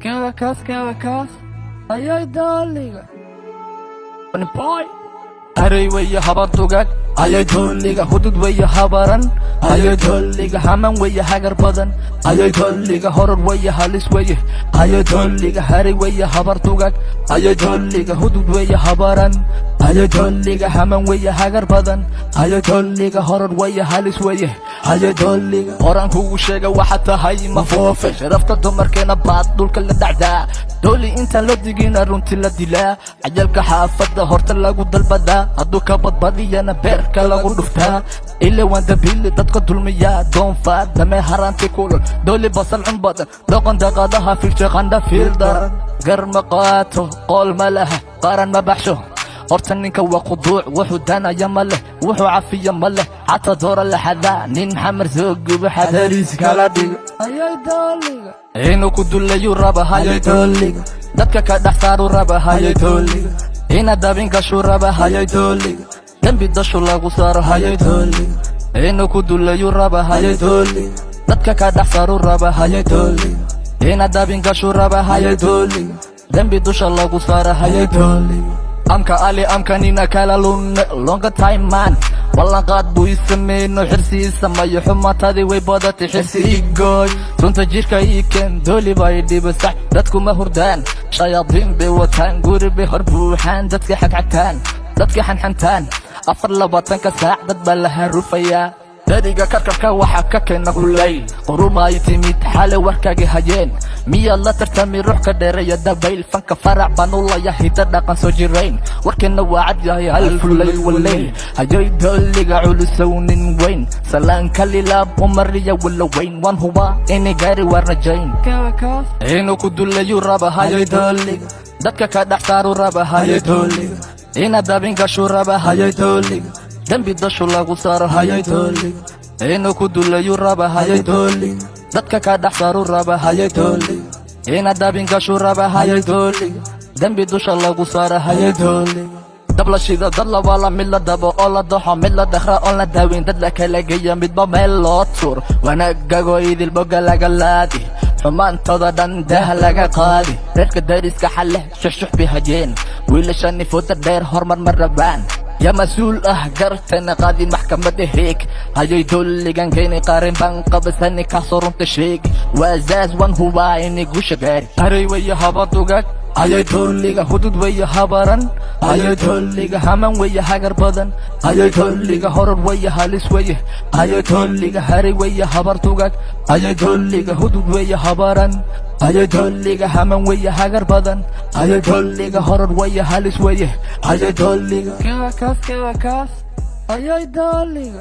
Kaas. Ayay doliga. Boy. Aray waya habar tugag. Ayay doliga hudud waya habaran. Ayay doliga haman waya hagar badan. Ayay doliga horor waya halis waya. Ayay doliga haray waya habar tugag. Ayay doliga hudud waya habaran. Ayay doliga haman waya hagar badan. Ayay doliga horor waya halis waya. Ayay doliga horan kugu sheega waxa tahay ma foofe sharafta dumarkeena baad dhulka la dhacdaa doli inta la digina runti la dilaa ajalka xaafada horta lagu dalbadaa hadduu ka badbadiyana beerka lagu dhuftaa ila wanda bil dadka dulmiya doon faadame haranti kulul doli basal cun badan doqon daqadaha filshaqanda fiildaran gar ma qaato qol ma laha qaran ma baxsho horta ninka waa quduuc wuxuu daanaya ma leh wuxuu cafiya ma leh xataa doora la xadaa nin xamar soo gubo xadariis kala dhigo ayay doliga inuu ku dulayuu raba hayay doliga dadka ka dhex saaru raba hayay doliga ina dabin gashuu raba hayay doliga dembi dashu lagu saaro hayay doliga inuu ku dulayuu raba hayay doliga dadka ka dhex saaru raba hayay doliga ina dabin gashuu raba hayay doliga dembi dusha lagu saaro hayay doliga amka ali amka nina kala lunne longa time man wallan qaad buu isameyno xirsiisa mayo xumatadii way badatay xirsi igooy runta jirka ii keen doli bay dhibasax dadku ma hurdaan shayaadiin bay wataan guri bay hor buuxaan dadka xagxagtaan dadka xanxantaan 24 saac dad baa la harufayaa dariga karkarka waxa ka keena kulay qurumay timid xale warkaaga hayeen miya la tartami ruux ka dheereeya dabayl fanka farac banulaya hida dhaqan soo jirayn warkeena waa cad yahay alfulay walay hayay doliga culusownin weyn salaan kalilab umariya wala weyn wan huba inay gaari warnajayn inuu ku dulayuu raba hayay doliga dadka ka dhex saaru raba hayay doliga ina dabin gashuu raba hayay doliga dembi dashu lagu saaro hayay doliga inuu ku dulayuu raba hayay doliga dadka ka dhex saaru raba hayay doliga ina dabin gashuu raba hayay doliga dembi dusha lagu saaro hayay doliga dab la shida dad la wala mid la dabo oo la doxo mid la dakhra oo la daaweyn dad la kala geeya midba meel loo tuur wanaagago idil boga laga laadi xumaantooda dhan daah laga qaadi reerka dariska xale shuxshuux bay hajeen wiilashani fooda dheer hormar ma rabaan يا مسؤول قرتنا قاضي المحكمة هيك هاي دوليغان كيني قارن بان قبساني كسرون تشيك وازاز وان هو اني قوش غير هاري ويا هابطوغاك هاي دوليغا حدود ويا هاباران هاي دوليغا هامان ويا هاجر بدن هاي دوليغا هورر ويا هاليس ويا هاي دوليغا هاري ويا هابطوغاك هاي دوليغا حدود ويا هاباران هاي دوليغا هامان ويا هاجر بدن هاي دوليغا هورر ويا هاليس ويا هاي دوليغا كاس ayay doliga